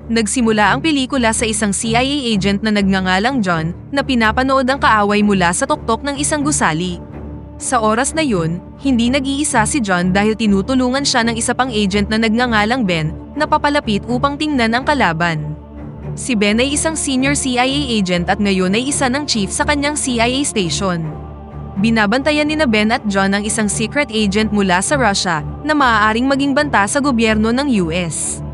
Nagsimula ang pelikula sa isang CIA agent na nagngangalang John na pinapanood ang kaaway mula sa tuktok ng isang gusali. Sa oras na yun, hindi nag-iisa si John dahil tinutulungan siya ng isa pang agent na nagngangalang Ben na papalapit upang tingnan ang kalaban. Si Ben ay isang senior CIA agent at ngayon ay isa ng chief sa kanyang CIA station. Binabantayan ni Ben at John ang isang secret agent mula sa Russia na maaaring maging banta sa gobyerno ng US.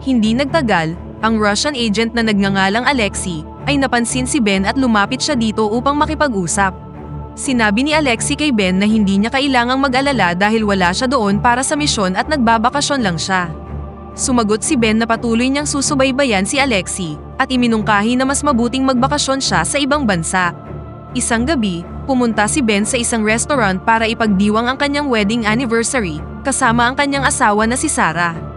Hindi nagtagal, ang Russian agent na nagngangalang Alexei ay napansin si Ben at lumapit siya dito upang makipag-usap. Sinabi ni Alexei kay Ben na hindi niya kailangang mag-alala dahil wala siya doon para sa misyon at nagbabakasyon lang siya. Sumagot si Ben na patuloy niyang susubaybayan si Alexei at iminungkahi na mas mabuting magbakasyon siya sa ibang bansa. Isang gabi, pumunta si Ben sa isang restaurant para ipagdiwang ang kanyang wedding anniversary kasama ang kanyang asawa na si Sarah.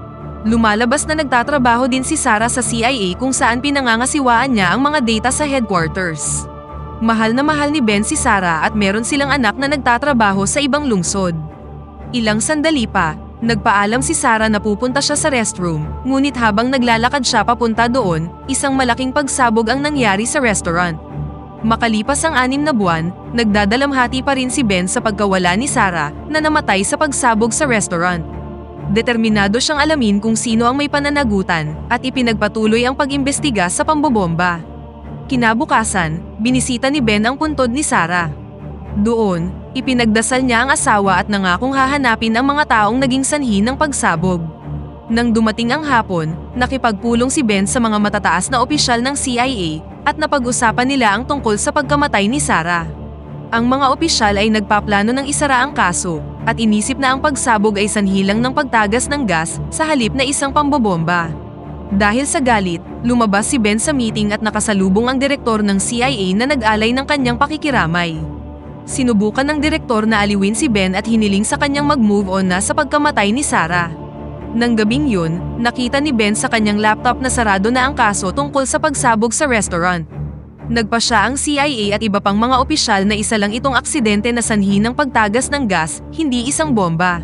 Lumalabas na nagtatrabaho din si Sarah sa CIA kung saan pinangangasiwaan niya ang mga data sa headquarters. Mahal na mahal ni Ben si Sarah at meron silang anak na nagtatrabaho sa ibang lungsod. Ilang sandali pa, nagpaalam si Sarah na pupunta siya sa restroom, ngunit habang naglalakad siya papunta doon, isang malaking pagsabog ang nangyari sa restaurant. Makalipas ang 6 na buwan, nagdadalamhati pa rin si Ben sa pagkawala ni Sarah na namatay sa pagsabog sa restaurant. Determinado siyang alamin kung sino ang may pananagutan at ipinagpatuloy ang pag-imbestiga sa pambobomba. Kinabukasan, binisita ni Ben ang puntod ni Sarah. Doon, ipinagdasal niya ang asawa at nangakong hahanapin ang mga taong naging sanhi ng pagsabog. Nang dumating ang hapon, nakipagpulong si Ben sa mga matataas na opisyal ng CIA at napag-usapan nila ang tungkol sa pagkamatay ni Sarah. Ang mga opisyal ay nagpaplano ng isara ang kaso at inisip na ang pagsabog ay sanhi lang ng pagtagas ng gas sa halip na isang pambobomba. Dahil sa galit, lumabas si Ben sa meeting at nakasalubong ang direktor ng CIA na nag-alay ng kanyang pakikiramay. Sinubukan ng direktor na aliwin si Ben at hiniling sa kanyang mag-move on na sa pagkamatay ni Sarah. Nang gabing yun, nakita ni Ben sa kanyang laptop na sarado na ang kaso tungkol sa pagsabog sa restaurant. Nagpa siya ang CIA at iba pang mga opisyal na isa lang itong aksidente na sanhi ng pagtagas ng gas, hindi isang bomba.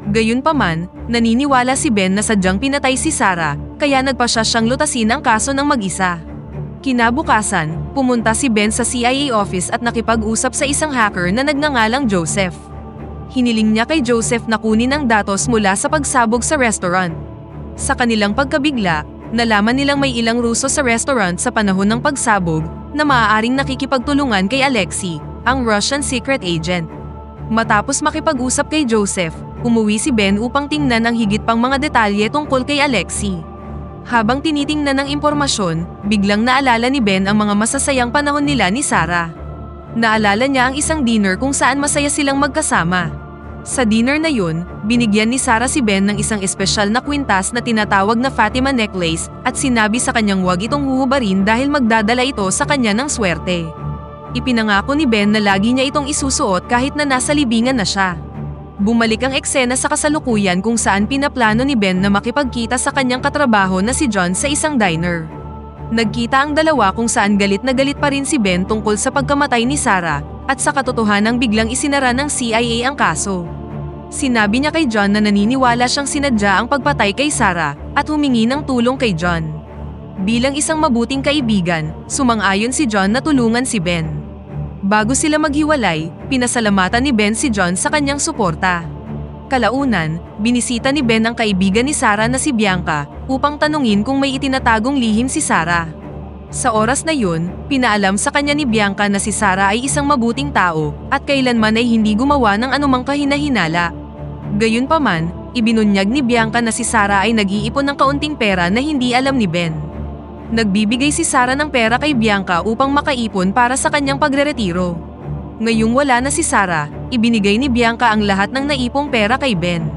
Gayunpaman, naniniwala si Ben na sadyang pinatay si Sarah, kaya nagpa siya siyang lutasin ang kaso ng mag-isa. Kinabukasan, pumunta si Ben sa CIA office at nakipag-usap sa isang hacker na nagngangalang Joseph. Hiniling niya kay Joseph na kunin ang datos mula sa pagsabog sa restaurant. Sa kanilang pagkabigla, nalaman nilang may ilang Ruso sa restaurant sa panahon ng pagsabog na maaaring nakikipagtulungan kay Alexei, ang Russian secret agent. Matapos makipag-usap kay Joseph, umuwi si Ben upang tingnan ang higit pang mga detalye tungkol kay Alexei. Habang tinitingnan ng impormasyon, biglang naalala ni Ben ang mga masasayang panahon nila ni Sarah. Naalala niya ang isang dinner kung saan masaya silang magkasama. Sa dinner na yun, binigyan ni Sarah si Ben ng isang espesyal na kwintas na tinatawag na Fatima necklace at sinabi sa kanyang huwag itong huhubarin dahil magdadala ito sa kanya ng swerte. Ipinangako ni Ben na lagi niya itong isusuot kahit na nasa libingan na siya. Bumalik ang eksena sa kasalukuyan kung saan pinaplano ni Ben na makipagkita sa kanyang katrabaho na si John sa isang diner. Nagkita ang dalawa kung saan galit na galit pa rin si Ben tungkol sa pagkamatay ni Sarah at sa katotohanang biglang isinara ng CIA ang kaso. Sinabi niya kay John na naniniwala siyang sinadya ang pagpatay kay Sarah at humingi ng tulong kay John. Bilang isang mabuting kaibigan, sumang-ayon si John na tulungan si Ben. Bago sila maghiwalay, pinasalamatan ni Ben si John sa kanyang suporta. Kalaunan, binisita ni Ben ang kaibigan ni Sarah na si Bianca upang tanungin kung may itinatagong lihim si Sarah. Sa oras na yun, pinaalam sa kanya ni Bianca na si Sarah ay isang mabuting tao at kailanman ay hindi gumawa ng anumang kahina-hinala. Gayunpaman, ibinunyag ni Bianca na si Sarah ay nag-iipon ng kaunting pera na hindi alam ni Ben. Nagbibigay si Sarah ng pera kay Bianca upang makaipon para sa kanyang pagreretiro. Ngayong wala na si Sarah, ibinigay ni Bianca ang lahat ng naipong pera kay Ben.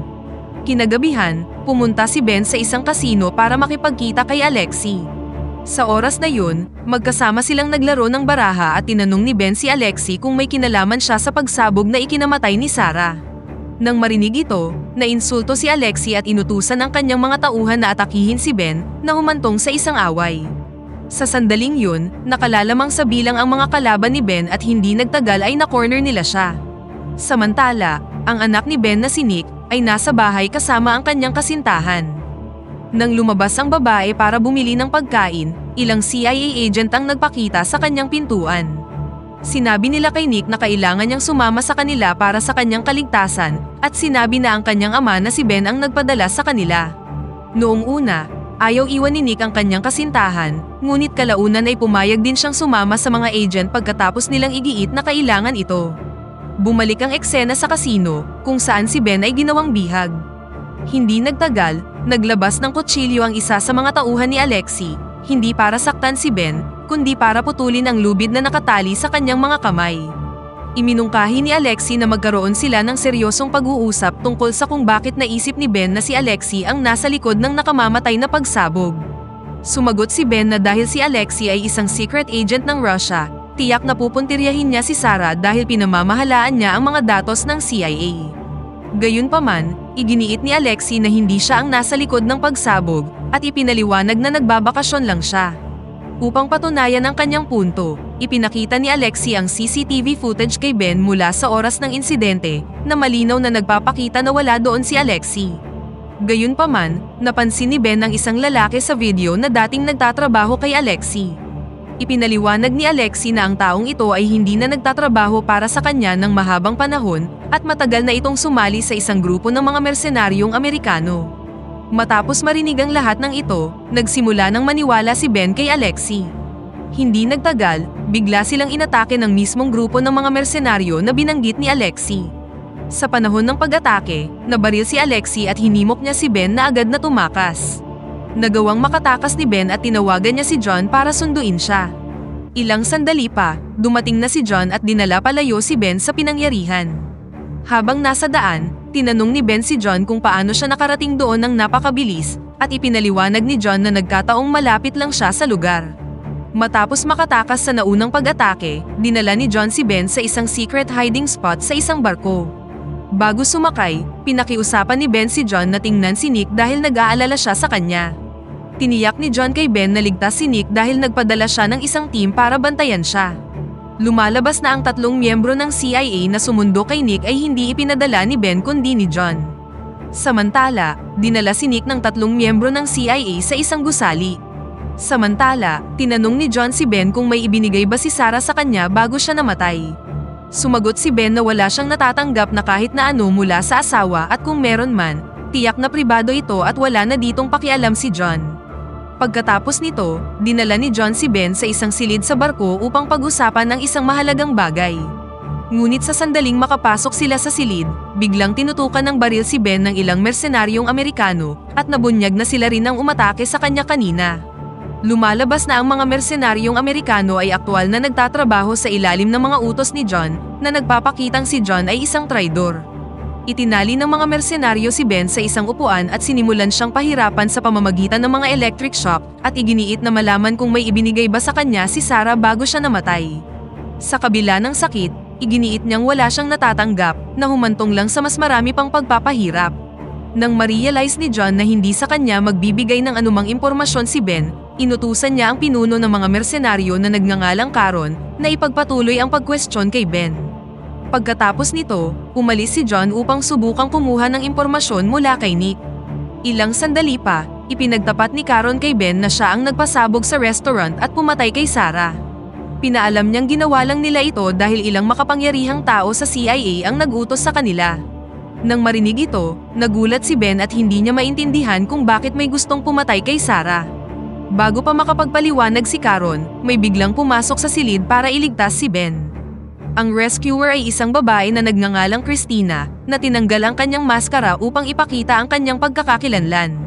Kinagabihan, pumunta si Ben sa isang kasino para makipagkita kay Alexei. Sa oras na yun, magkasama silang naglaro ng baraha at tinanong ni Ben si Alexei kung may kinalaman siya sa pagsabog na ikinamatay ni Sarah. Nang marinig ito, nainsulto si Alexei at inutusan ang kanyang mga tauhan na atakihin si Ben na humantong sa isang away. Sa sandaling yun, nakalalamang sa bilang ang mga kalaban ni Ben at hindi nagtagal ay na-corner nila siya. Samantala, ang anak ni Ben na si Nick ay nasa bahay kasama ang kanyang kasintahan. Nang lumabas ang babae para bumili ng pagkain, ilang CIA agent ang nagpakita sa kanyang pintuan. Sinabi nila kay Nick na kailangan niyang sumama sa kanila para sa kanyang kaligtasan, at sinabi na ang kanyang ama na si Ben ang nagpadala sa kanila. Noong una, ayaw iwan ni Nick ang kanyang kasintahan, ngunit kalaunan ay pumayag din siyang sumama sa mga agent pagkatapos nilang igiit na kailangan ito. Bumalik ang eksena sa kasino, kung saan si Ben ay ginawang bihag. Hindi nagtagal, naglabas ng kutsilyo ang isa sa mga tauhan ni Alexei, hindi para saktan si Ben, kundi para putulin ang lubid na nakatali sa kanyang mga kamay. Iminungkahi ni Alexei na magkaroon sila ng seryosong pag-uusap tungkol sa kung bakit naisip ni Ben na si Alexei ang nasa likod ng nakamamatay na pagsabog. Sumagot si Ben na dahil si Alexei ay isang secret agent ng Russia, tiyak na pupuntiryahin niya si Sarah dahil pinamamahalaan niya ang mga datos ng CIA. Gayunpaman, iginiit ni Alexei na hindi siya ang nasa likod ng pagsabog at ipinaliwanag na nagbabakasyon lang siya. Upang patunayan ang kanyang punto, ipinakita ni Alexei ang CCTV footage kay Ben mula sa oras ng insidente na malinaw na nagpapakita na wala doon si Alexei. Gayunpaman, napansin ni Ben ang isang lalaki sa video na dating nagtatrabaho kay Alexei. Ipinaliwanag ni Alexei na ang taong ito ay hindi na nagtatrabaho para sa kanya ng mahabang panahon at matagal na itong sumali sa isang grupo ng mga mersenaryong Amerikano. Matapos marinig ang lahat ng ito, nagsimula ng maniwala si Ben kay Alexei. Hindi nagtagal, bigla silang inatake ng mismong grupo ng mga mersenaryo na binanggit ni Alexei. Sa panahon ng pag-atake, nabaril si Alexei at hinimok niya si Ben na agad na tumakas. Nagawang makatakas ni Ben at tinawagan niya si John para sunduin siya. Ilang sandali pa, dumating na si John at dinala palayo si Ben sa pinangyarihan. Habang nasa daan, tinanong ni Ben si John kung paano siya nakarating doon ng napakabilis, at ipinaliwanag ni John na nagkataong malapit lang siya sa lugar. Matapos makatakas sa naunang pag-atake, dinala ni John si Ben sa isang secret hiding spot sa isang barko. Bago sumakay, pinakiusapan ni Ben si John na tingnan si Nick dahil nag-aalala siya sa kanya. Tiniyak ni John kay Ben na ligtas si Nick dahil nagpadala siya ng isang team para bantayan siya. Lumalabas na ang 3 miyembro ng CIA na sumundo kay Nick ay hindi ipinadala ni Ben kundi ni John. Samantala, dinala si Nick ng 3 miyembro ng CIA sa isang gusali. Samantala, tinanong ni John si Ben kung may ibinigay ba si Sarah sa kanya bago siya namatay. Sumagot si Ben na wala siyang natatanggap na kahit na ano mula sa asawa at kung meron man, tiyak na pribado ito at wala na ditong pakialam si John. Pagkatapos nito, dinala ni John si Ben sa isang silid sa barko upang pag-usapan ng isang mahalagang bagay. Ngunit sa sandaling makapasok sila sa silid, biglang tinutukan ng baril si Ben ng ilang mersenaryong Amerikano at nabunyag na sila rin ang umatake sa kanya kanina. Lumalabas na ang mga mersenaryong Amerikano ay aktwal na nagtatrabaho sa ilalim ng mga utos ni John na nagpapakitang si John ay isang traidor. Itinali ng mga mersenaryo si Ben sa isang upuan at sinimulan siyang pahirapan sa pamamagitan ng mga electric shock at iginiit na malaman kung may ibinigay ba sa kanya si Sarah bago siya namatay. Sa kabila ng sakit, iginiit niyang wala siyang natatanggap na humantong lang sa mas marami pang pagpapahirap. Nang ma-realize ni John na hindi sa kanya magbibigay ng anumang impormasyon si Ben, inutusan niya ang pinuno ng mga mersenaryo na nagngangalang Caron na ipagpatuloy ang pagkwestiyon kay Ben. Pagkatapos nito, umalis si John upang subukang kumuha ng impormasyon mula kay Nick. Ilang sandali pa, ipinagtapat ni Caron kay Ben na siya ang nagpasabog sa restaurant at pumatay kay Sarah. Pinaalam niyang ginawa lang nila ito dahil ilang makapangyarihang tao sa CIA ang nag-utos sa kanila. Nang marinig ito, nagulat si Ben at hindi niya maintindihan kung bakit may gustong pumatay kay Sarah. Bago pa makapagpaliwanag si Caron, may biglang pumasok sa silid para iligtas si Ben. Ang rescuer ay isang babae na nagngangalang Christina, na tinanggal ang kanyang maskara upang ipakita ang kanyang pagkakakilanlan.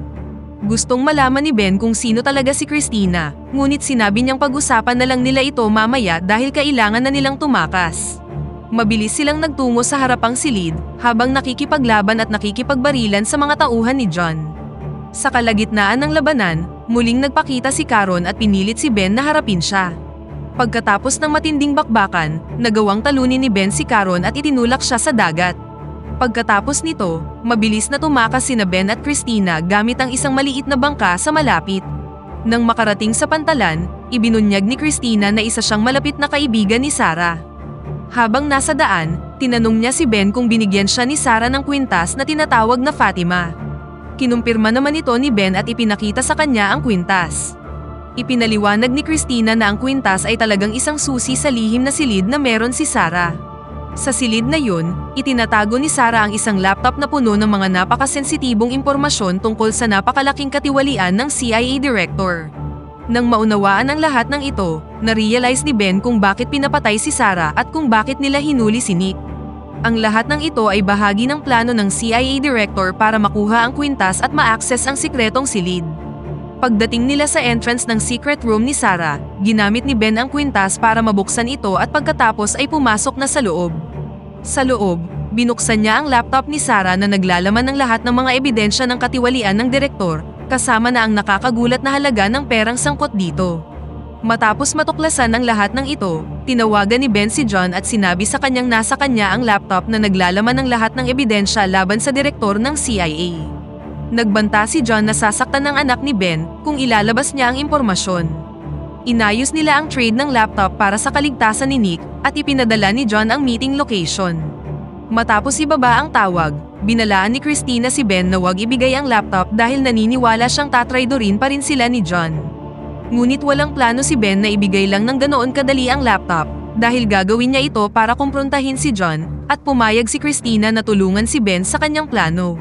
Gustong malaman ni Ben kung sino talaga si Christina, ngunit sinabi niyang pag-usapan na lang nila ito mamaya dahil kailangan na nilang tumakas. Mabilis silang nagtungo sa harapang silid, habang nakikipaglaban at nakikipagbarilan sa mga tauhan ni John. Sa kalagitnaan ng labanan, muling nagpakita si Caron at pinilit si Ben na harapin siya. Pagkatapos ng matinding bakbakan, nagawang talunin ni Ben si Caron at itinulak siya sa dagat. Pagkatapos nito, mabilis na tumakas sina Ben at Christina gamit ang isang maliit na bangka sa malapit. Nang makarating sa pantalan, ibinunyag ni Christina na isa siyang malapit na kaibigan ni Sarah. Habang nasa daan, tinanong niya si Ben kung binigyan siya ni Sarah ng kwintas na tinatawag na Fatima. Kinumpirma naman ito ni Ben at ipinakita sa kanya ang kwintas. Ipinaliwanag ni Christina na ang kwintas ay talagang isang susi sa lihim na silid na meron si Sarah. Sa silid na yun, itinatago ni Sarah ang isang laptop na puno ng mga napakasensitibong impormasyon tungkol sa napakalaking katiwalian ng CIA Director. Nang maunawaan ang lahat ng ito, na-realize ni Ben kung bakit pinapatay si Sarah at kung bakit nila hinuli si Nick. Ang lahat ng ito ay bahagi ng plano ng CIA Director para makuha ang kwintas at ma-access ang sikretong silid. Pagdating nila sa entrance ng secret room ni Sarah, ginamit ni Ben ang kwintas para mabuksan ito at pagkatapos ay pumasok na sa loob. Sa loob, binuksan niya ang laptop ni Sarah na naglalaman ng lahat ng mga ebidensya ng katiwalian ng direktor, kasama na ang nakakagulat na halaga ng perang sangkot dito. Matapos matuklasan ang lahat ng ito, tinawagan ni Ben si John at sinabi sa kanyang nasa kanya ang laptop na naglalaman ng lahat ng ebidensya laban sa direktor ng CIA. Nagbanta si John na sasaktan ng anak ni Ben kung ilalabas niya ang impormasyon. Inayos nila ang trade ng laptop para sa kaligtasan ni Nick at ipinadala ni John ang meeting location. Matapos ibaba ang tawag, binalaan ni Christina si Ben na huwag ibigay ang laptop dahil naniniwala siyang tatraydorin pa rin sila ni John. Ngunit walang plano si Ben na ibigay lang ng ganoon kadali ang laptop dahil gagawin niya ito para kumprontahin si John at pumayag si Christina na tulungan si Ben sa kanyang plano.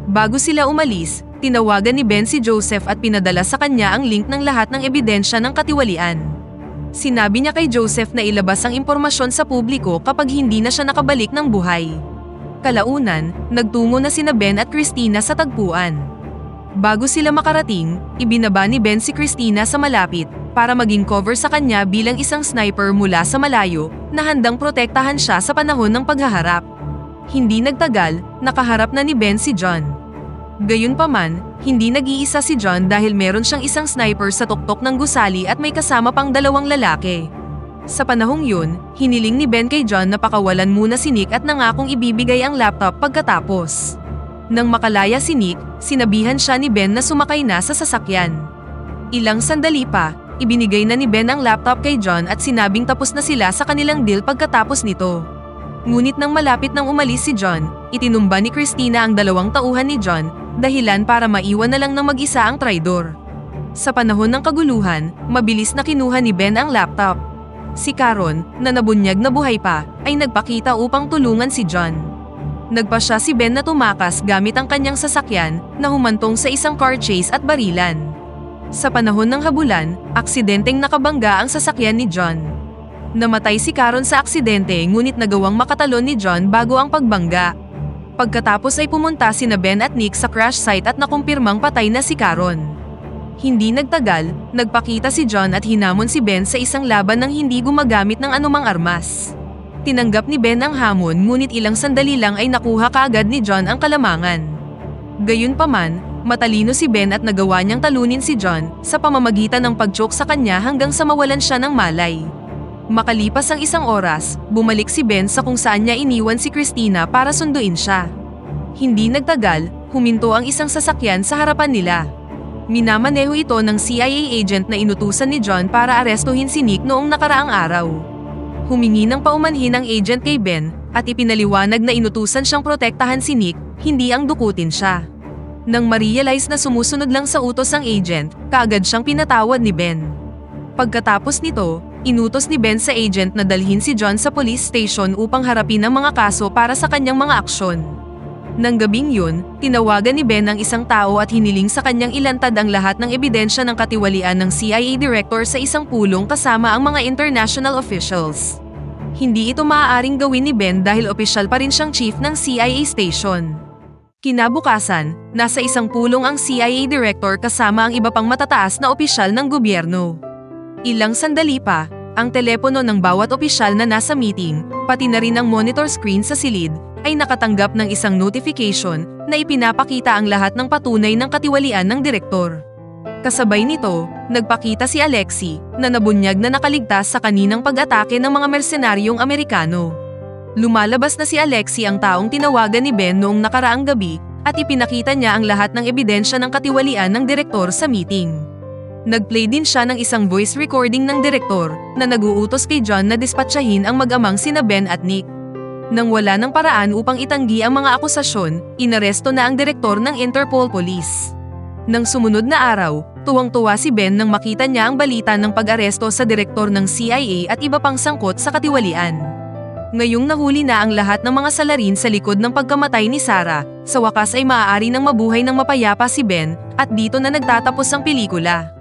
Bago sila umalis, tinawagan ni Ben si Joseph at pinadala sa kanya ang link ng lahat ng ebidensya ng katiwalian. Sinabi niya kay Joseph na ilabas ang impormasyon sa publiko kapag hindi na siya nakabalik ng buhay. Kalaunan, nagtungo na sina Ben at Christina sa tagpuan. Bago sila makarating, ibinaba ni Ben si Christina sa malapit para maging cover sa kanya bilang isang sniper mula sa malayo na handang protektahan siya sa panahon ng paghaharap. Hindi nagtagal, nakaharap na ni Ben si John. Gayunpaman, hindi nag-iisa si John dahil meron siyang isang sniper sa tuktok ng gusali at may kasama pang 2 lalaki. Sa panahong yun, hiniling ni Ben kay John na pakawalan muna si Nick at nangakong ibibigay ang laptop pagkatapos. Nang makalaya si Nick, sinabihan siya ni Ben na sumakay na sa sasakyan. Ilang sandali pa, ibinigay na ni Ben ang laptop kay John at sinabing tapos na sila sa kanilang deal pagkatapos nito. Ngunit nang malapit nang umalis si John, itinumba ni Christina ang 2 tauhan ni John, dahilan para maiwan na lang ng mag-isa ang traidor. Sa panahon ng kaguluhan, mabilis na kinuha ni Ben ang laptop. Si Caron, na nabunyag na buhay pa, ay nagpakita upang tulungan si John. Nagpasya si Ben na tumakas gamit ang kanyang sasakyan na humantong sa isang car chase at barilan. Sa panahon ng habulan, aksidenteng nakabangga ang sasakyan ni John. Namatay si Caron sa aksidente ngunit nagawang makatalon ni John bago ang pagbangga. Pagkatapos ay pumunta sina Ben at Nick sa crash site at nakumpirmang patay na si Caron. Hindi nagtagal, nagpakita si John at hinamon si Ben sa isang laban nang hindi gumagamit ng anumang armas. Tinanggap ni Ben ang hamon ngunit ilang sandali lang ay nakuha kaagad ni John ang kalamangan. Gayunpaman, matalino si Ben at nagawa niyang talunin si John sa pamamagitan ng pag-choke sa kanya hanggang sa mawalan siya ng malay. Makalipas ang 1 oras, bumalik si Ben sa kung saan niya iniwan si Christina para sunduin siya. Hindi nagtagal, huminto ang isang sasakyan sa harapan nila. Minamaneho ito ng CIA agent na inutusan ni John para arestuhin si Nick noong nakaraang araw. Humingi ng paumanhin ang agent kay Ben at ipinaliwanag na inutusan siyang protektahan si Nick, hindi ang dukutin siya. Nang ma-realize na sumusunod lang sa utos ang agent, kaagad siyang pinatawad ni Ben. Pagkatapos nito, inutos ni Ben sa agent na dalhin si John sa police station upang harapin ang mga kaso para sa kanyang mga aksyon. Nang gabing yun, tinawagan ni Ben ang isang tao at hiniling sa kanyang ilantad ang lahat ng ebidensya ng katiwalian ng CIA Director sa isang pulong kasama ang mga international officials. Hindi ito maaaring gawin ni Ben dahil opisyal pa rin siyang chief ng CIA station. Kinabukasan, nasa isang pulong ang CIA Director kasama ang iba pang matataas na opisyal ng gobyerno. Ilang sandali pa, ang telepono ng bawat opisyal na nasa meeting, pati na rin ang monitor screen sa silid, ay nakatanggap ng isang notification na ipinapakita ang lahat ng patunay ng katiwalian ng direktor. Kasabay nito, nagpakita si Alexei na nabunyag na nakaligtas sa kaninang pag-atake ng mga mersenaryong Amerikano. Lumalabas na si Alexei ang taong tinawagan ni Ben noong nakaraang gabi at ipinakita niya ang lahat ng ebidensya ng katiwalian ng direktor sa meeting. Nagplay din siya ng isang voice recording ng direktor na nag-uutos kay John na dispatchahin ang mag-amang sina Ben at Nick. Nang wala ng paraan upang itanggi ang mga akusasyon, inaresto na ang direktor ng Interpol Police. Nang sumunod na araw, tuwang-tuwa si Ben nang makita niya ang balita ng pag-aresto sa direktor ng CIA at iba pang sangkot sa katiwalian. Ngayong nahuli na ang lahat ng mga salarin sa likod ng pagkamatay ni Sarah, sa wakas ay maaari nang mabuhay ng mapayapa si Ben, at dito na nagtatapos ang pelikula.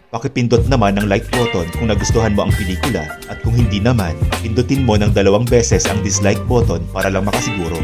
Pakipindot naman ang like button kung nagustuhan mo ang pelikula at kung hindi naman, pindutin mo ng 2 beses ang dislike button para lang makasiguro.